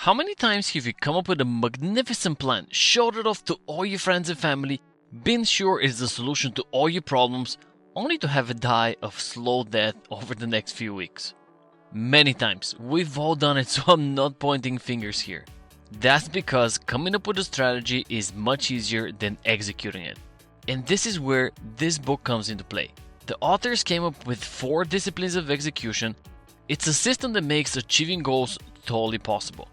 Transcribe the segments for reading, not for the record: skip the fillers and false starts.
How many times have you come up with a magnificent plan, showed it off to all your friends and family, been sure it's the solution to all your problems, only to have it die of slow death over the next few weeks? Many times. We've all done it, so I'm not pointing fingers here. That's because coming up with a strategy is much easier than executing it. And this is where this book comes into play. The authors came up with 4 disciplines of execution. It's a system that makes achieving goals totally possible.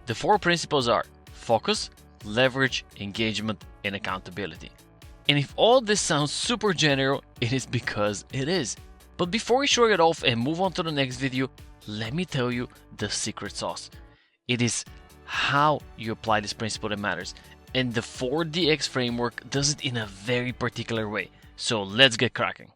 The 4 principles are focus, leverage, engagement, and accountability. And if all this sounds super general, it is because it is. But before we shrug it off and move on to the next video, let me tell you the secret sauce. It is how you apply this principle that matters. And the 4DX framework does it in a very particular way. So let's get cracking.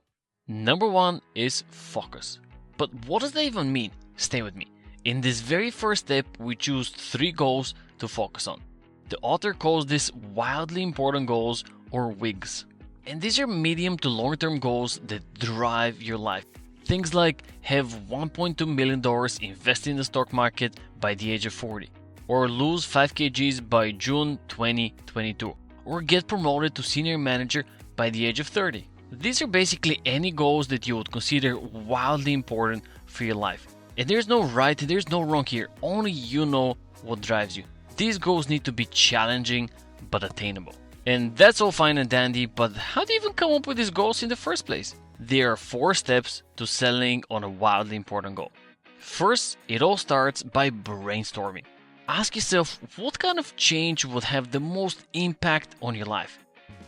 Number 1 is focus. But what does that even mean? Stay with me. In this very first step, we choose 3 goals to focus on. The author calls this wildly important goals, or WIGs. And these are medium to long-term goals that drive your life. Things like have $1.2 million invested in the stock market by the age of 40, or lose 5 kgs by June 2022, or get promoted to senior manager by the age of 30. These are basically any goals that you would consider wildly important for your life. And there's no right, there's no wrong here, only you know what drives you. These goals need to be challenging but attainable. And that's all fine and dandy, but how do you even come up with these goals in the first place? There are 4 steps to settling on a wildly important goal. First, it all starts by brainstorming. Ask yourself what kind of change would have the most impact on your life.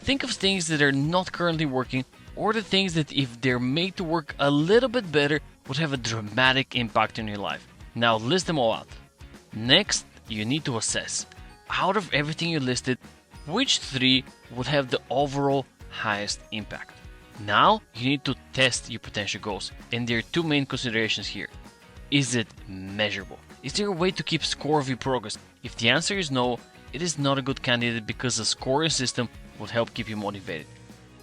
Think of things that are not currently working, or the things that if they're made to work a little bit better would have a dramatic impact on your life. Now list them all out. Next, you need to assess, out of everything you listed, which 3 would have the overall highest impact. Now you need to test your potential goals, and there are 2 main considerations here. Is it measurable? Is there a way to keep score of your progress? If the answer is no, it is not a good candidate because a scoring system would help keep you motivated.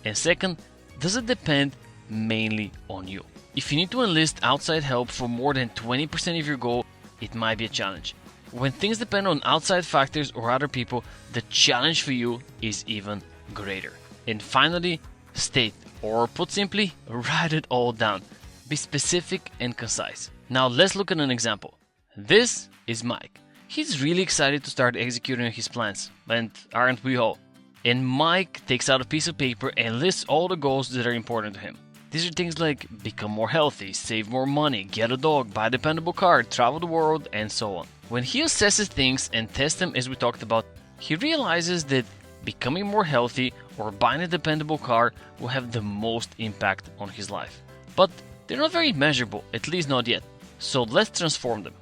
And second, does it depend mainly on you? If you need to enlist outside help for more than 20% of your goal, it might be a challenge. When things depend on outside factors or other people, the challenge for you is even greater. And finally, state, or put simply, write it all down. Be specific and concise. Now let's look at an example. This is Mike. He's really excited to start executing his plans, and aren't we all? And Mike takes out a piece of paper and lists all the goals that are important to him. These are things like become more healthy, save more money, get a dog, buy a dependable car, travel the world, and so on. When he assesses things and tests them as we talked about, he realizes that becoming more healthy or buying a dependable car will have the most impact on his life. But they're not very measurable, at least not yet. So let's transform them.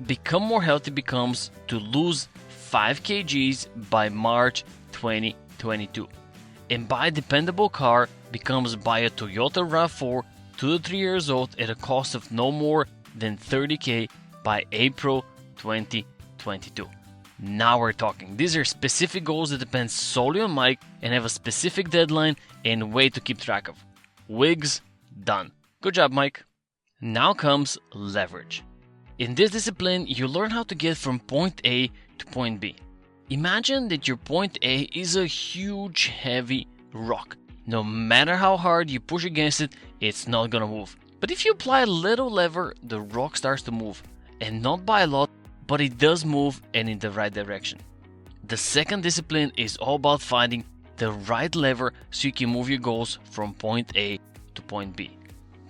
Become more healthy becomes to lose 5 kgs by March 2022. And buy a dependable car becomes buy a Toyota RAV4 2 to 3 years old at a cost of no more than 30k by April 2022. Now we're talking. These are specific goals that depend solely on Mike and have a specific deadline and way to keep track of. WIGs done. Good job, Mike. Now comes leverage. In this discipline, you learn how to get from point A to point B. Imagine that your point A is a huge, heavy rock. No matter how hard you push against it, it's not gonna move. But if you apply a little lever, the rock starts to move. And not by a lot, but it does move and in the right direction. The second discipline is all about finding the right lever so you can move your goals from point A to point B.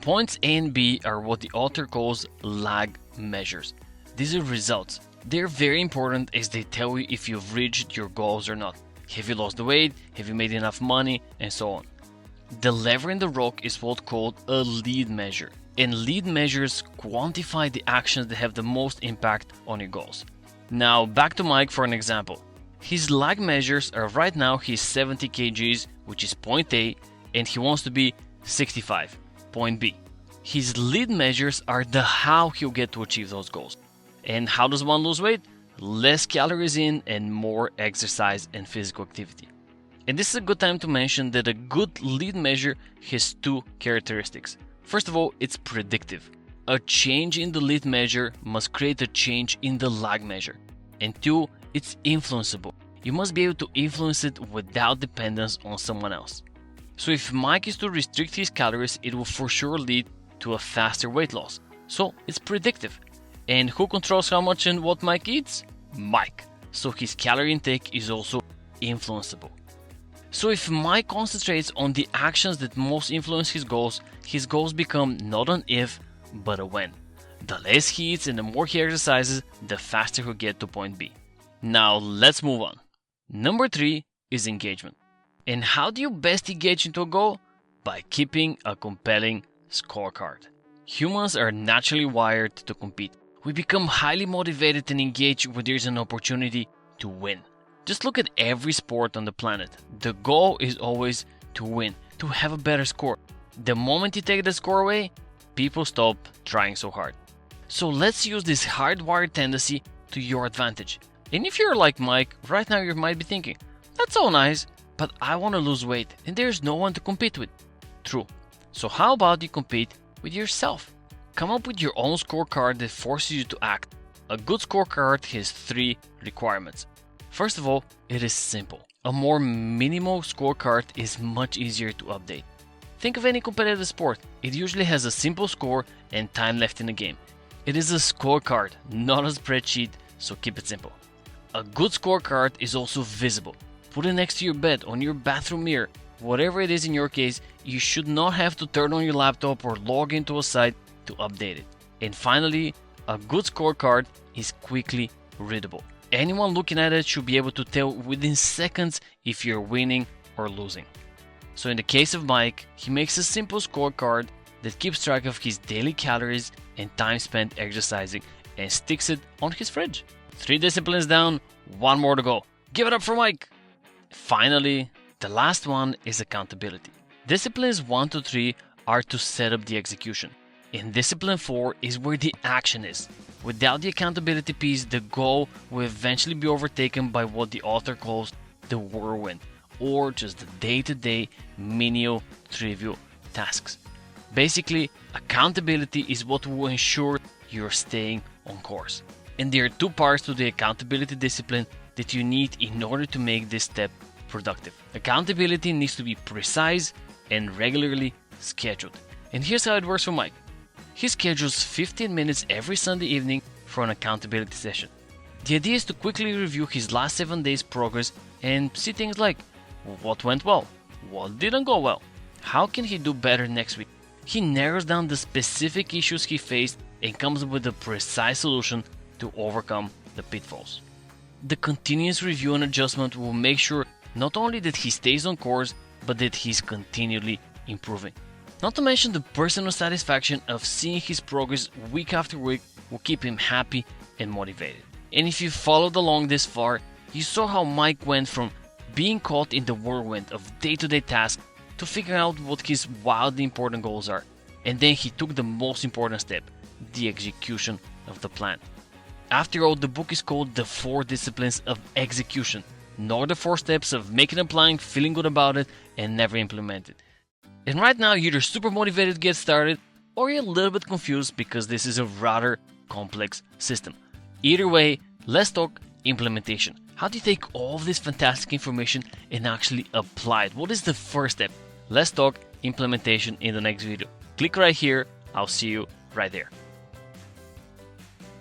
Points A and B are what the author calls lag measures. These are results. They're very important as they tell you if you've reached your goals or not. Have you lost the weight? Have you made enough money? And so on. The lever in the rock is what's called a lead measure. And lead measures quantify the actions that have the most impact on your goals. Now back to Mike for an example. His lag measures are right now he's 70 kgs, which is point A, and he wants to be 65, point B. His lead measures are the how he'll get to achieve those goals. And how does one lose weight? Less calories in and more exercise and physical activity. And this is a good time to mention that a good lead measure has 2 characteristics. First of all, it's predictive. A change in the lead measure must create a change in the lag measure. And 2, it's influenceable. You must be able to influence it without dependence on someone else. So if Mike is to restrict his calories, it will for sure lead to a faster weight loss. So it's predictive. And who controls how much and what Mike eats? Mike. So his calorie intake is also influenceable. So if Mike concentrates on the actions that most influence his goals become not an if, but a when. The less he eats and the more he exercises, the faster he'll get to point B. Now let's move on. Number 3 is engagement. And how do you best engage into a goal? By keeping a compelling scorecard. Humans are naturally wired to compete. We become highly motivated and engaged when there's an opportunity to win. Just look at every sport on the planet. The goal is always to win, to have a better score. The moment you take the score away, people stop trying so hard. So let's use this hardwired tendency to your advantage. And if you're like Mike, right now you might be thinking, that's so nice, but I want to lose weight and there's no one to compete with. True. So how about you compete with yourself? Come up with your own scorecard that forces you to act. A good scorecard has 3 requirements. First of all, it is simple. A more minimal scorecard is much easier to update. Think of any competitive sport. It usually has a simple score and time left in the game. It is a scorecard, not a spreadsheet, so keep it simple. A good scorecard is also visible. Put it next to your bed, on your bathroom mirror. Whatever it is in your case, you should not have to turn on your laptop or log into a site to update it. And finally, a good scorecard is quickly readable. Anyone looking at it should be able to tell within seconds if you're winning or losing. So in the case of Mike, he makes a simple scorecard that keeps track of his daily calories and time spent exercising and sticks it on his fridge. 3 disciplines down, 1 more to go. Give it up for Mike! Finally, the last one is accountability. Disciplines 1 to 3 are to set up the execution. In discipline 4 is where the action is. Without the accountability piece, the goal will eventually be overtaken by what the author calls the whirlwind, or just the day-to-day, menial, trivial tasks. Basically, accountability is what will ensure you're staying on course. And there are 2 parts to the accountability discipline that you need in order to make this step productive. Accountability needs to be precise and regularly scheduled. And here's how it works for Mike. He schedules 15 minutes every Sunday evening for an accountability session. The idea is to quickly review his last 7 days' progress and see things like what went well, what didn't go well, how can he do better next week. He narrows down the specific issues he faced and comes up with a precise solution to overcome the pitfalls. The continuous review and adjustment will make sure not only that he stays on course, but that he's continually improving. Not to mention the personal satisfaction of seeing his progress week after week will keep him happy and motivated. And if you followed along this far, you saw how Mike went from being caught in the whirlwind of day-to-day tasks to figuring out what his wildly important goals are. And then he took the most important step, the execution of the plan. After all, the book is called The 4 Disciplines of Execution, not the 4 steps of making a plan, feeling good about it, and never implement it. And right now, you're either super motivated to get started, or you're a little bit confused because this is a rather complex system. Either way, let's talk implementation. How do you take all of this fantastic information and actually apply it? What is the first step? Let's talk implementation in the next video. Click right here. I'll see you right there.